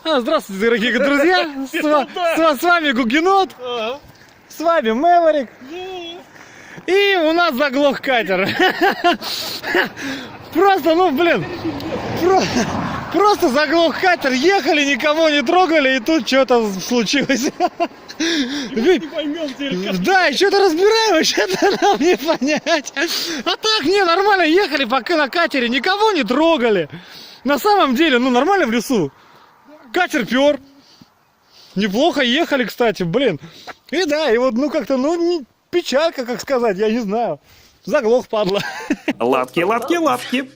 Здравствуйте, дорогие друзья! С вами Гугенот, с вами Мэверик. И у нас заглох катер. Просто, ну блин, просто заглох катер. Ехали, никого не трогали, и тут что-то случилось. Да, и что-то разбираем, что-то нам не понять. А так, не, нормально ехали пока на катере, никого не трогали. На самом деле, ну нормально в лесу. Катер пер. Неплохо ехали, кстати, блин. И да, и вот, ну как-то, ну, печалька, как сказать, я не знаю. Заглох, падла. Лапки, лапки, лапки.